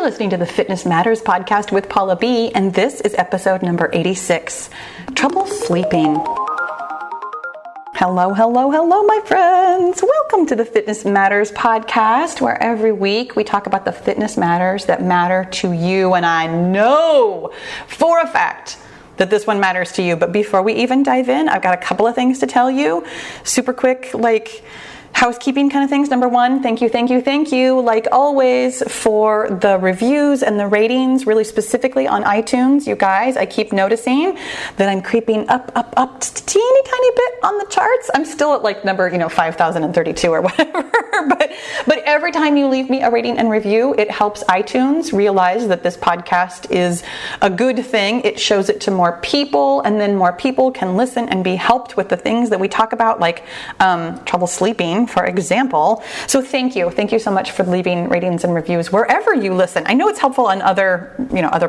listening to the Fitness Matters podcast with Paula B, and this is episode number 86, Trouble Sleeping. Hello, hello, hello, my friends. Welcome to the Fitness Matters podcast, where every week we talk about the fitness matters that matter to you, and I know for a fact that this one matters to you. But before we even dive in, I've got a couple of things to tell you. Super quick, housekeeping kind of things. Number one, thank you, like always, for the reviews and the ratings, really specifically on iTunes. You guys, I keep noticing that I'm creeping up teeny tiny bit on the charts. I'm still at like number, 5,032 or whatever. But every time you leave me a rating and review, it helps iTunes realize that this podcast is a good thing. It shows it to more people, and then more people can listen and be helped with the things that we talk about, like trouble sleeping, for example. So thank you so much for leaving ratings and reviews wherever you listen. I know it's helpful on other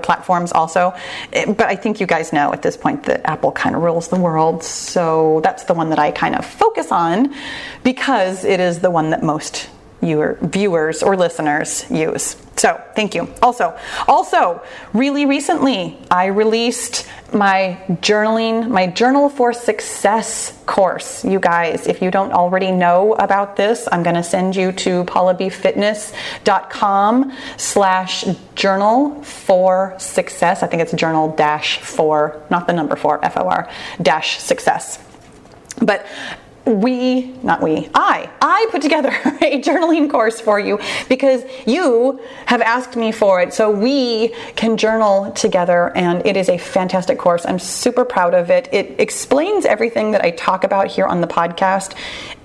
platforms also, but I think you guys know at this point that Apple kind of rules the world. So that's the one that I kind of focus on because it is the one that most viewers or listeners use. So thank you. Also, really recently, I released my Journal for Success course. You guys, if you don't already know about this, I'm going to send you to paulabfitness.com/journal for success. I think it's journal-4, not the number 4, FOR, -success. But I put together a journaling course for you because you have asked me for it, so we can journal together, and it is a fantastic course. I'm super proud of it. It explains everything that I talk about here on the podcast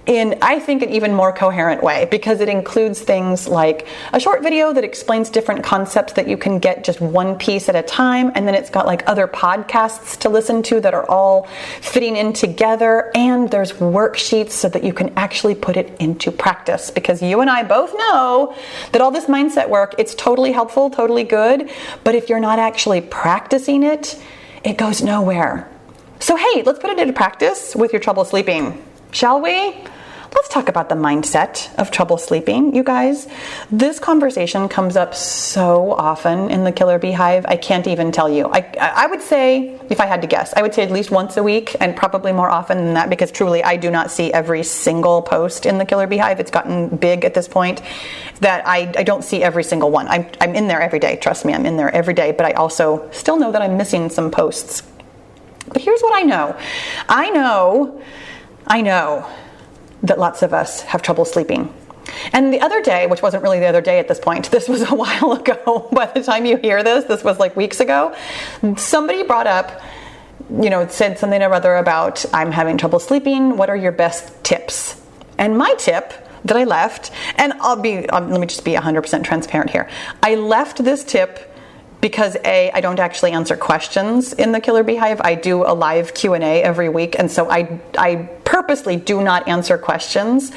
in, I think, an even more coherent way, because it includes things like a short video that explains different concepts that you can get just one piece at a time, and then it's got like other podcasts to listen to that are all fitting in together, and there's worksheets so that you can actually put it into practice, because you and I both know that all this mindset work, it's totally helpful, totally good, but if you're not actually practicing it, it goes nowhere. So hey, let's put it into practice with your trouble sleeping, shall we? Let's talk about the mindset of trouble sleeping, you guys. This conversation comes up so often in the Killer Beehive, I can't even tell you. I would say, if I had to guess, I would say at least once a week, and probably more often than that, because truly I do not see every single post in the Killer Beehive. It's gotten big at this point that I don't see every single one. I'm in there every day, trust me, I'm in there every day, but I also still know that I'm missing some posts. But here's what I know. I know that lots of us have trouble sleeping. And the other day, which wasn't really the other day at this point, this was a while ago, by the time you hear this was like weeks ago, somebody brought up, said something or other about, I'm having trouble sleeping, what are your best tips? And my tip that I left, and let me just be 100% transparent here. I left this tip because I don't actually answer questions in the Killer Beehive. I do a live Q&A every week, and so I purposely do not answer questions,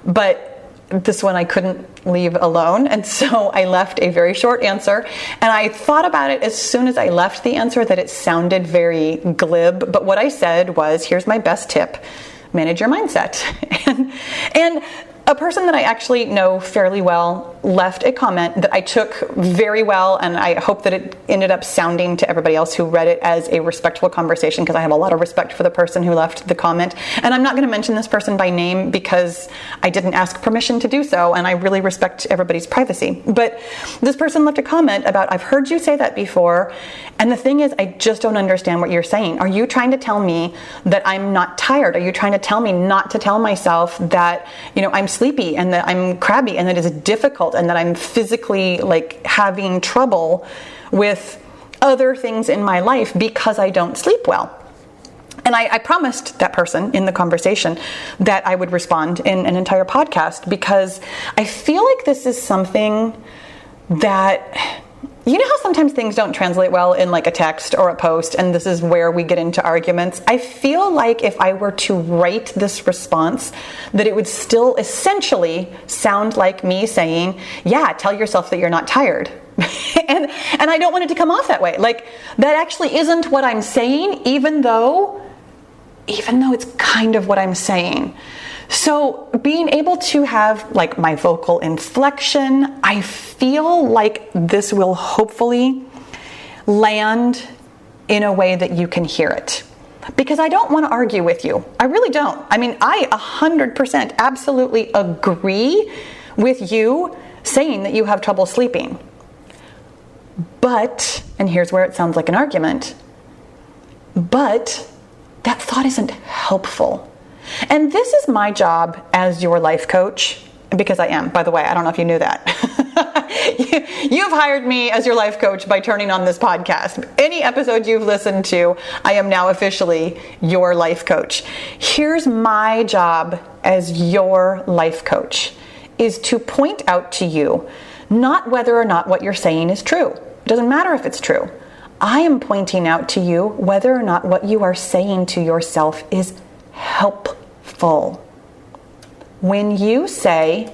but this one I couldn't leave alone, and so I left a very short answer, and I thought about it as soon as I left the answer that it sounded very glib, but what I said was, here's my best tip: manage your mindset. and a person that I actually know fairly well left a comment that I took very well, and I hope that it ended up sounding to everybody else who read it as a respectful conversation, because I have a lot of respect for the person who left the comment. And I'm not going to mention this person by name because I didn't ask permission to do so, and I really respect everybody's privacy. But this person left a comment about, I've heard you say that before, and the thing is, I just don't understand what you're saying. Are you trying to tell me that I'm not tired? Are you trying to tell me not to tell myself that, I'm sleepy and that I'm crabby and that it's difficult and that I'm physically having trouble with other things in my life because I don't sleep well? And I promised that person in the conversation that I would respond in an entire podcast, because I feel like this is something that, you know how sometimes things don't translate well in like a text or a post, and this is where we get into arguments? I feel like if I were to write this response, that it would still essentially sound like me saying, yeah, tell yourself that you're not tired. and I don't want it to come off that way. Like, that actually isn't what I'm saying, even though it's kind of what I'm saying. So being able to have like my vocal inflection, I feel like this will hopefully land in a way that you can hear it. Because I don't want to argue with you. I really don't. I mean, I 100% absolutely agree with you saying that you have trouble sleeping. But, and here's where it sounds like an argument, but that thought isn't helpful. And this is my job as your life coach, because I am, by the way. I don't know if you knew that. You've hired me as your life coach by turning on this podcast. Any episode you've listened to, I am now officially your life coach. Here's my job as your life coach, is to point out to you not whether or not what you're saying is true. It doesn't matter if it's true. I am pointing out to you whether or not what you are saying to yourself is helpful. When you say,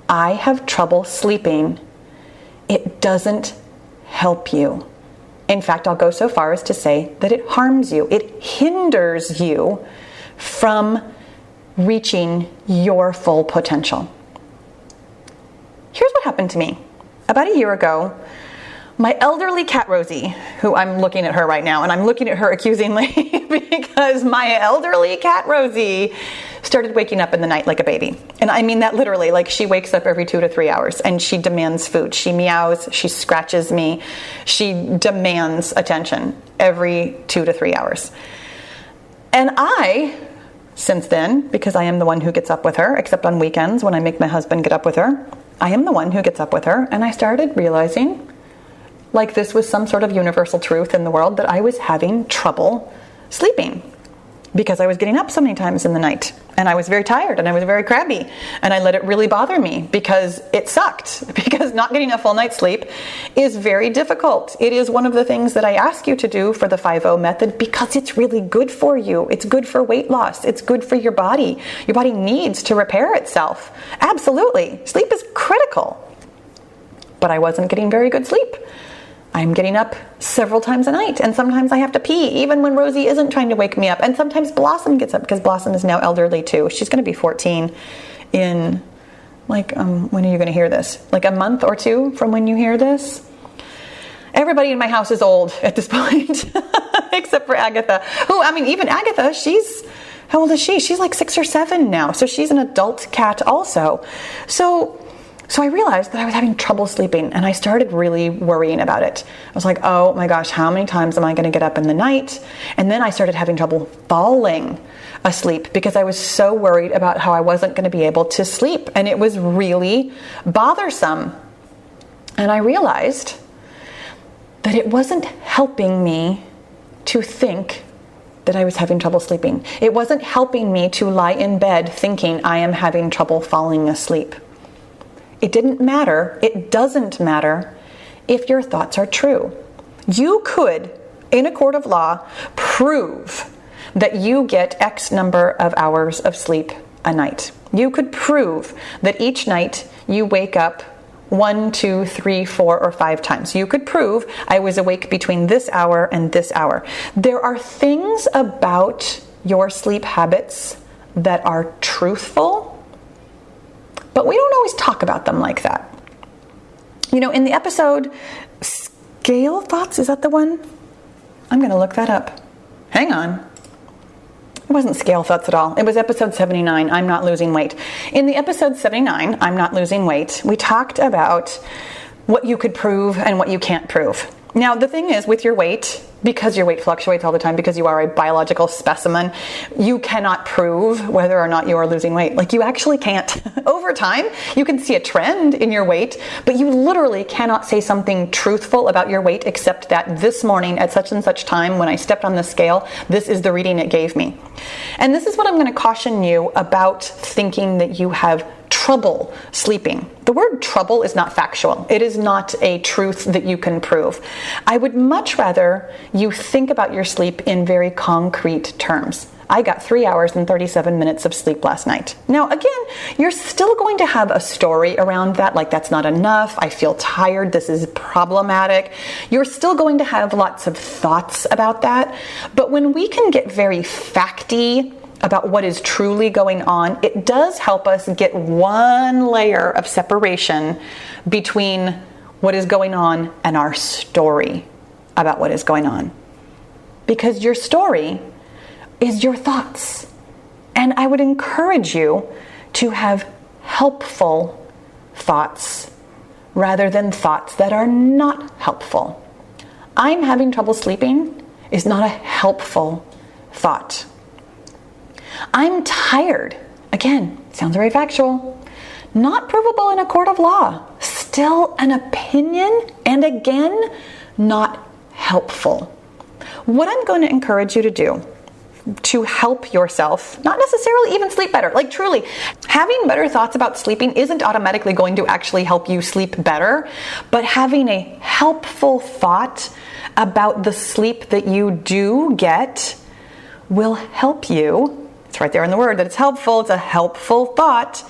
I have trouble sleeping, it doesn't help you. In fact, I'll go so far as to say that it harms you. It hinders you from reaching your full potential. Here's what happened to me. About a year ago, my elderly cat Rosy, who I'm looking at her right now, and I'm looking at her accusingly because my elderly cat Rosy started waking up in the night like a baby. And I mean that literally, like she wakes up every 2 to 3 hours and she demands food. She meows, she scratches me, she demands attention every 2 to 3 hours. And I, since then, because I am the one who gets up with her, except on weekends when I make my husband get up with her, I am the one who gets up with her, and I started realizing, like this was some sort of universal truth in the world, that I was having trouble sleeping because I was getting up so many times in the night, and I was very tired and I was very crabby, and I let it really bother me because it sucked, because not getting a full night's sleep is very difficult. It is one of the things that I ask you to do for the 5-0 method because it's really good for you. It's good for weight loss. It's good for your body. Your body needs to repair itself. Absolutely. Sleep is critical. But I wasn't getting very good sleep. I'm getting up several times a night, and sometimes I have to pee even when Rosy isn't trying to wake me up, and sometimes Blossom gets up because Blossom is now elderly too. She's going to be 14 in when are you going to hear this? Like a month or two from when you hear this? Everybody in my house is old at this point except for Agatha, who, I mean, even Agatha, how old is she? She's like 6 or 7 now, so she's an adult cat also. So I realized that I was having trouble sleeping, and I started really worrying about it. I was like, oh my gosh, how many times am I going to get up in the night? And then I started having trouble falling asleep because I was so worried about how I wasn't going to be able to sleep. And it was really bothersome. And I realized that it wasn't helping me to think that I was having trouble sleeping. It wasn't helping me to lie in bed thinking I am having trouble falling asleep. It didn't matter, it doesn't matter if your thoughts are true. You could, in a court of law, prove that you get X number of hours of sleep a night. You could prove that each night you wake up 1, 2, 3, 4, or 5 times. You could prove I was awake between this hour and this hour. There are things about your sleep habits that are truthful, but we don't always talk about them like that. You know, in the episode Scale Thoughts, is that the one? I'm going to look that up. Hang on. It wasn't Scale Thoughts at all. It was episode 79, I'm Not Losing Weight. In the episode 79, I'm Not Losing Weight, we talked about what you could prove and what you can't prove. Now, the thing is, with your weight, because your weight fluctuates all the time, because you are a biological specimen, you cannot prove whether or not you are losing weight. Like, you actually can't. Over time, you can see a trend in your weight, but you literally cannot say something truthful about your weight except that this morning at such and such time when I stepped on the scale, this is the reading it gave me. And this is what I'm going to caution you about thinking that you have trouble sleeping. The word trouble is not factual. It is not a truth that you can prove. I would much rather you think about your sleep in very concrete terms. I got 3 hours and 37 minutes of sleep last night. Now, again, you're still going to have a story around that, like that's not enough, I feel tired, this is problematic. You're still going to have lots of thoughts about that. But when we can get very facty about what is truly going on, it does help us get one layer of separation between what is going on and our story about what is going on. Because your story is your thoughts. And I would encourage you to have helpful thoughts rather than thoughts that are not helpful. I'm having trouble sleeping is not a helpful thought. I'm tired. Again, sounds very factual. Not provable in a court of law. Still an opinion, and again, not helpful. What I'm going to encourage you to do to help yourself, not necessarily even sleep better, like truly, having better thoughts about sleeping isn't automatically going to actually help you sleep better, but having a helpful thought about the sleep that you do get will help you. It's right there in the word that it's helpful. It's a helpful thought.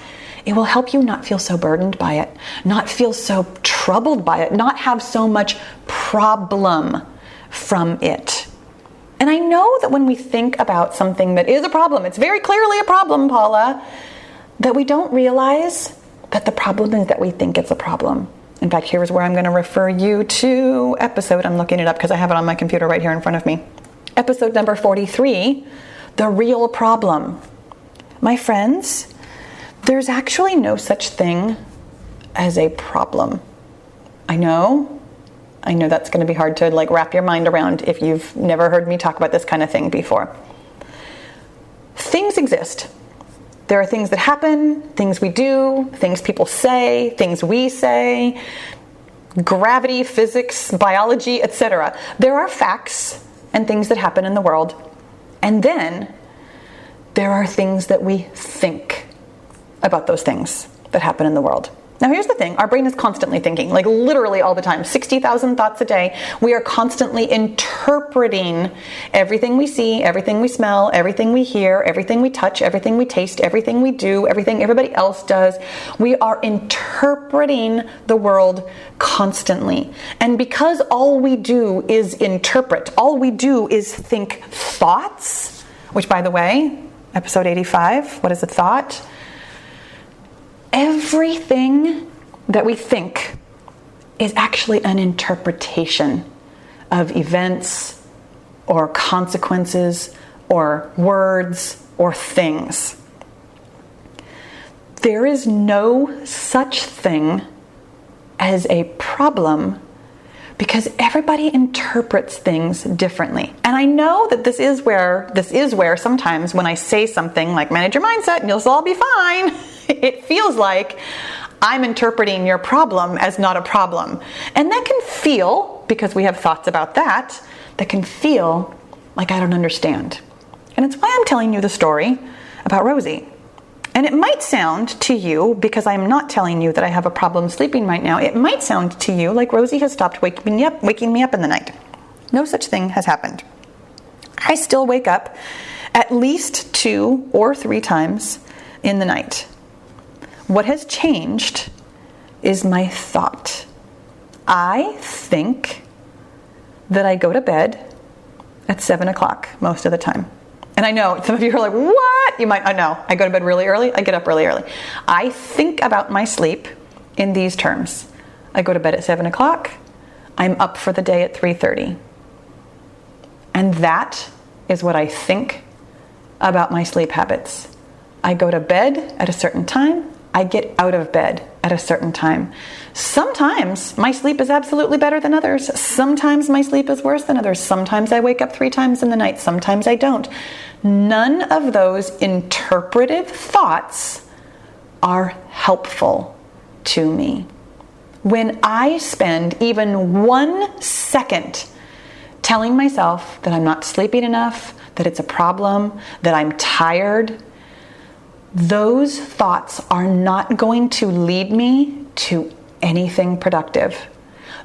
It will help you not feel so burdened by it, not feel so troubled by it, not have so much problem from it. And I know that when we think about something that is a problem, it's very clearly a problem, Paula, that we don't realize that the problem is that we think it's a problem. In fact, here's where I'm going to refer you to episode. I'm looking it up because I have it on my computer right here in front of me. Episode number 43, The Real Problem. My friends, there's actually no such thing as a problem. I know that's going to be hard to wrap your mind around if you've never heard me talk about this kind of thing before. Things exist. There are things that happen, things we do, things people say, things we say, gravity, physics, biology, etc. There are facts and things that happen in the world. And then there are things that we think about those things that happen in the world. Now here's the thing, our brain is constantly thinking, literally all the time, 60,000 thoughts a day. We are constantly interpreting everything we see, everything we smell, everything we hear, everything we touch, everything we taste, everything we do, everything everybody else does. We are interpreting the world constantly. And because all we do is interpret, all we do is think thoughts, which by the way, episode 85, what is a thought? Everything that we think is actually an interpretation of events or consequences or words or things. There is no such thing as a problem because everybody interprets things differently. And I know that this is where sometimes when I say something like manage your mindset and you'll all be fine, it feels like I'm interpreting your problem as not a problem. And that can feel, because we have thoughts about that can feel like I don't understand. And it's why I'm telling you the story about Rosy. And it might sound to you, because I'm not telling you that I have a problem sleeping right now, it might sound to you like Rosy has stopped waking me up in the night. No such thing has happened. I still wake up at least 2 or 3 times in the night. What has changed is my thought. I think that I go to bed at 7 o'clock most of the time. And I know some of you are like, what? I know. I go to bed really early. I get up really early. I think about my sleep in these terms. I go to bed at 7 o'clock. I'm up for the day at 3:30. And that is what I think about my sleep habits. I go to bed at a certain time. I get out of bed at a certain time. Sometimes my sleep is absolutely better than others. Sometimes my sleep is worse than others. Sometimes I wake up 3 times in the night. Sometimes I don't. None of those interpretive thoughts are helpful to me. When I spend even 1 second telling myself that I'm not sleeping enough, that it's a problem, that I'm tired, those thoughts are not going to lead me to anything productive.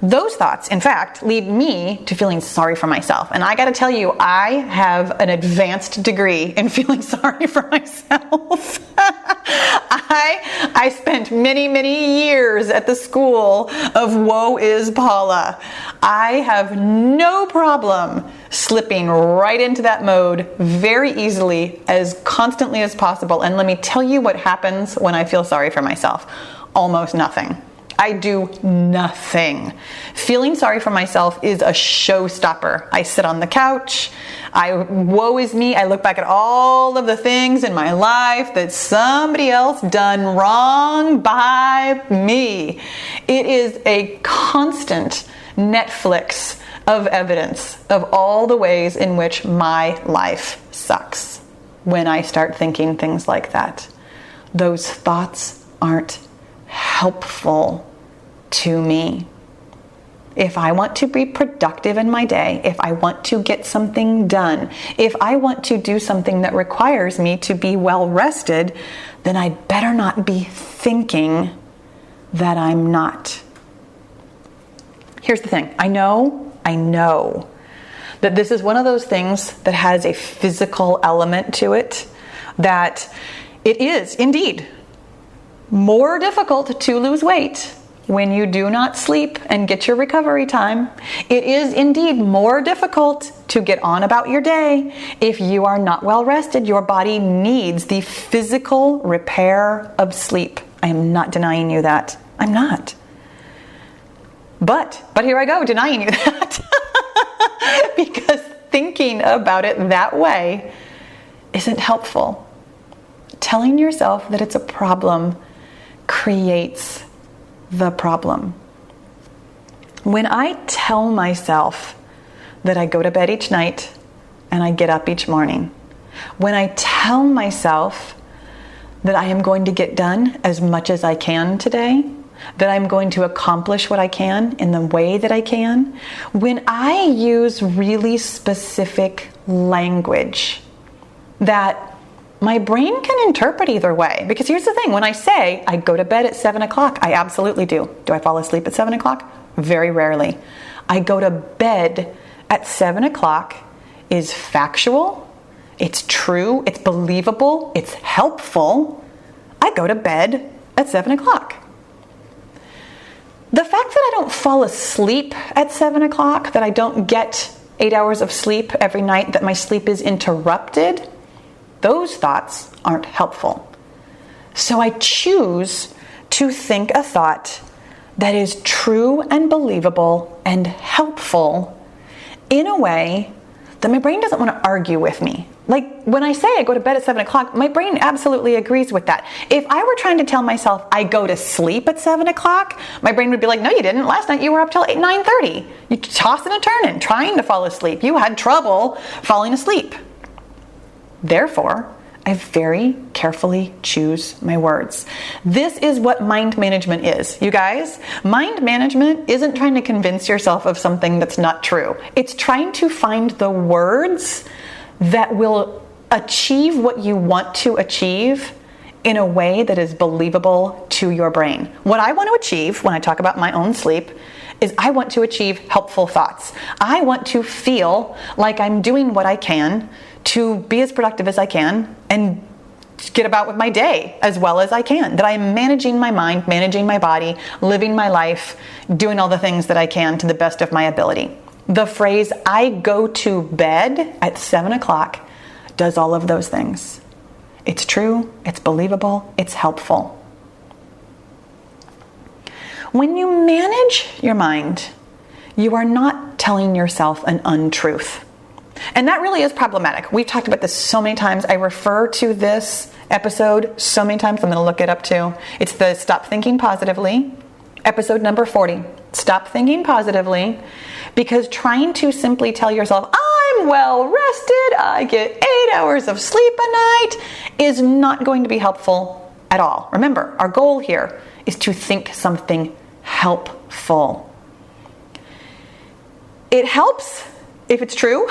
Those thoughts, in fact, lead me to feeling sorry for myself. And I gotta tell you, I have an advanced degree in feeling sorry for myself. I spent many, many years at the school of woe is Paula. I have no problem slipping right into that mode very easily, as constantly as possible. And let me tell you what happens when I feel sorry for myself. Almost nothing. I do nothing. Feeling sorry for myself is a showstopper. I sit on the couch. Woe is me. I look back at all of the things in my life that somebody else done wrong by me. It is a constant Netflix of evidence of all the ways in which my life sucks when I start thinking things like that. Those thoughts aren't helpful to me. If I want to be productive in my day, if I want to get something done, if I want to do something that requires me to be well rested, then I better not be thinking that I'm not. Here's the thing. I know that this is one of those things that has a physical element to it, that it is indeed more difficult to lose weight when you do not sleep and get your recovery time. It is indeed more difficult to get on about your day if you are not well rested. Your body needs the physical repair of sleep. I am not denying you that. I'm not. But here I go denying you that because thinking about it that way isn't helpful. Telling yourself that it's a problem creates the problem. When I tell myself that I go to bed each night and I get up each morning, when I tell myself that I am going to get done as much as I can today, that I'm going to accomplish what I can in the way that I can, when I use really specific language that my brain can interpret either way. Because here's the thing, when I say I go to bed at 7 o'clock, I absolutely do. Do I fall asleep at 7 o'clock? Very rarely. I go to bed at 7 o'clock is factual, it's true, it's believable, it's helpful. I go to bed at 7 o'clock. The fact that I don't fall asleep at 7 o'clock, that I don't get 8 hours of sleep every night, that my sleep is interrupted, those thoughts aren't helpful. So I choose to think a thought that is true and believable and helpful in a way that my brain doesn't want to argue with me. Like when I say I go to bed at 7 o'clock, my brain absolutely agrees with that. If I were trying to tell myself I go to sleep at 7 o'clock, my brain would be like, no, you didn't. Last night you were up till 9:30. You tossing and turning, trying to fall asleep. You had trouble falling asleep. Therefore, I very carefully choose my words. This is what mind management is. You guys, mind management isn't trying to convince yourself of something that's not true. It's trying to find the words that will achieve what you want to achieve in a way that is believable to your brain. What I want to achieve when I talk about my own sleep is I want to achieve helpful thoughts. I want to feel like I'm doing what I can to be as productive as I can and get about with my day as well as I can. That I'm managing my mind, managing my body, living my life, doing all the things that I can to the best of my ability. The phrase, I go to bed at 7 o'clock, does all of those things. It's true, it's believable, it's helpful. When you manage your mind, you are not telling yourself an untruth. And that really is problematic. We've talked about this so many times. I refer to this episode so many times. I'm going to look it up too. It's the Stop Thinking Positively, episode number 40. Stop thinking positively, because trying to simply tell yourself, I'm well rested, I get 8 hours of sleep a night, is not going to be helpful at all. Remember, our goal here is to think something helpful. It helps if it's true,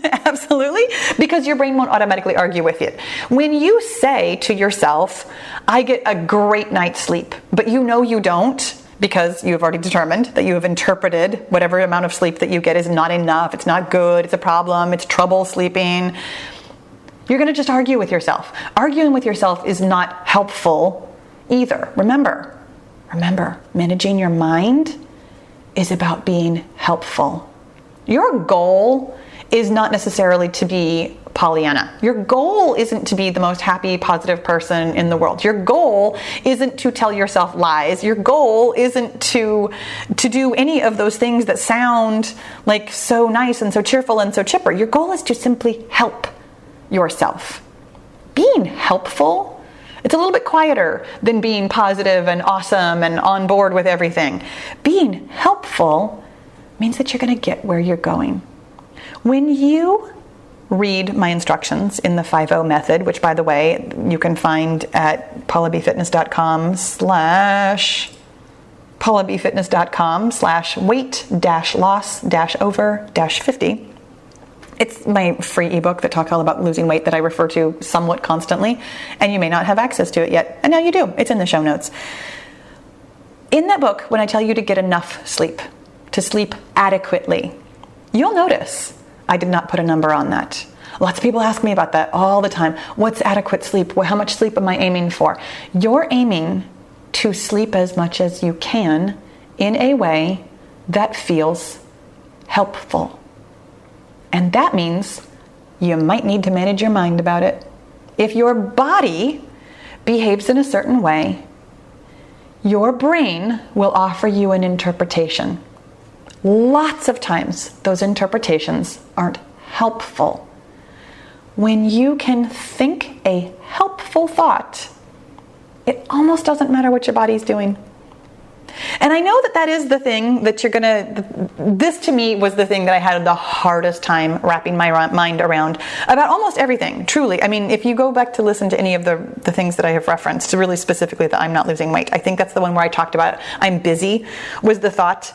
absolutely, because your brain won't automatically argue with it. When you say to yourself, I get a great night's sleep, but you know you don't, because you have already determined that you have interpreted whatever amount of sleep that you get is not enough, it's not good, it's a problem, it's trouble sleeping. You're going to just argue with yourself. Arguing with yourself is not helpful either. Remember, managing your mind is about being helpful. Your goal is not necessarily to be Pollyanna. Your goal isn't to be the most happy, positive person in the world. Your goal isn't to tell yourself lies. Your goal isn't to do any of those things that sound like so nice and so cheerful and so chipper. Your goal is to simply help yourself. Being helpful, it's a little bit quieter than being positive and awesome and on board with everything. Being helpful means that you're going to get where you're going. When you read my instructions in the 5-0 method, which, by the way, you can find at paulabfitness.com/weight-loss-over-50. It's my free ebook that talks all about losing weight that I refer to somewhat constantly, and you may not have access to it yet, and now you do. It's in the show notes. In that book, when I tell you to get enough sleep, to sleep adequately, you'll notice I did not put a number on that. Lots of people ask me about that all the time. What's adequate sleep? How much sleep am I aiming for? You're aiming to sleep as much as you can in a way that feels helpful. And that means you might need to manage your mind about it. If your body behaves in a certain way, your brain will offer you an interpretation. Lots of times, those interpretations aren't helpful. When you can think a helpful thought, it almost doesn't matter what your body's doing. And I know that is the thing that this to me was the thing that I had the hardest time wrapping my mind around about almost everything, truly. I mean, if you go back to listen to any of the things that I have referenced, really specifically that I'm not losing weight, I think that's the one where I talked about I'm busy, was the thought,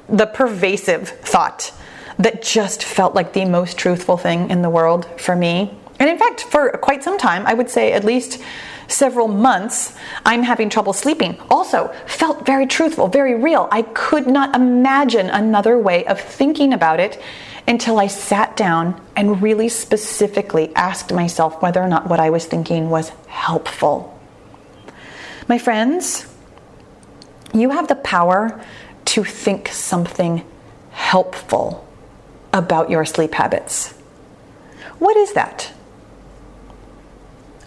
the pervasive thought that just felt like the most truthful thing in the world for me. And in fact, for quite some time, I would say at least several months, I'm having trouble sleeping. Also felt very truthful, very real. I could not imagine another way of thinking about it until I sat down and really specifically asked myself whether or not what I was thinking was helpful. My friends, you have the power to think something helpful about your sleep habits. What is that?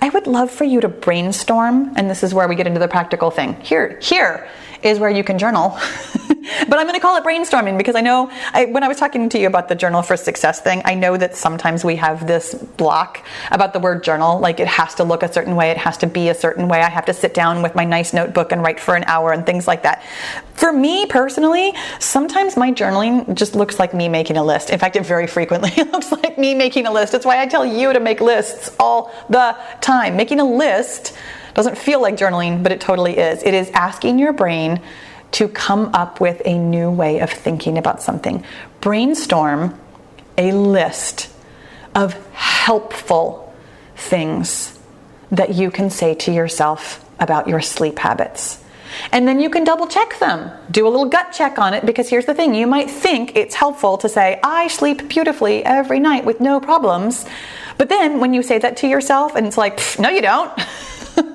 I would love for you to brainstorm, and this is where we get into the practical thing. Here is where you can journal. But I'm going to call it brainstorming because I know when I was talking to you about the Journal for Success thing, I know that sometimes we have this block about the word journal, like it has to look a certain way, it has to be a certain way, I have to sit down with my nice notebook and write for an hour and things like that. For me personally, sometimes my journaling just looks like me making a list. In fact, it very frequently looks like me making a list. It's why I tell you to make lists all the time. Making a list doesn't feel like journaling, but it totally is. It is asking your brain to come up with a new way of thinking about something. Brainstorm a list of helpful things that you can say to yourself about your sleep habits. And then you can double check them. Do a little gut check on it, because here's the thing. You might think it's helpful to say, I sleep beautifully every night with no problems. But then when you say that to yourself and it's like, no you don't, then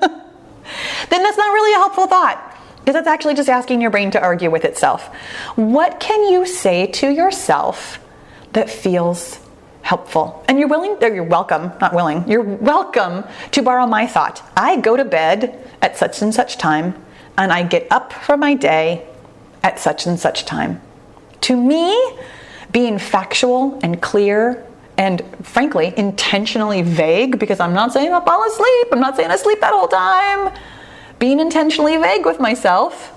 that's not really a helpful thought. Because that's actually just asking your brain to argue with itself. What can you say to yourself that feels helpful? And you're welcome to borrow my thought. I go to bed at such and such time, and I get up for my day at such and such time. To me, being factual and clear and frankly, intentionally vague, because I'm not saying I'll fall asleep, I'm not saying I sleep that whole time. Being intentionally vague with myself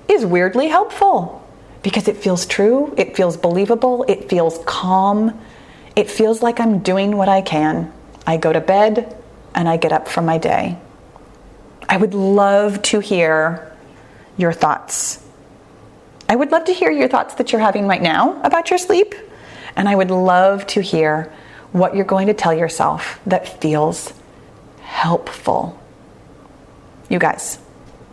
is weirdly helpful because it feels true, it feels believable, it feels calm, it feels like I'm doing what I can. I go to bed and I get up for my day. I would love to hear your thoughts. I would love to hear your thoughts that you're having right now about your sleep, and I would love to hear what you're going to tell yourself that feels helpful. You guys,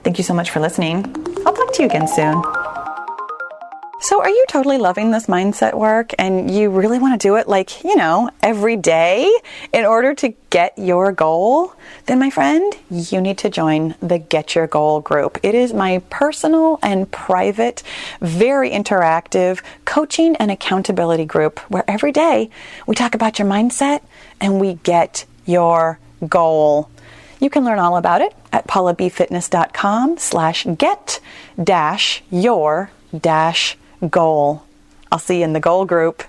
thank you so much for listening. I'll talk to you again soon. So are you totally loving this mindset work and you really want to do it like, every day in order to get your goal? Then my friend, you need to join the Get Your Goal group. It is my personal and private, very interactive coaching and accountability group where every day we talk about your mindset and we get your goal. You can learn all about it at paulabfitness.com/get-your-goal. I'll see you in the goal group.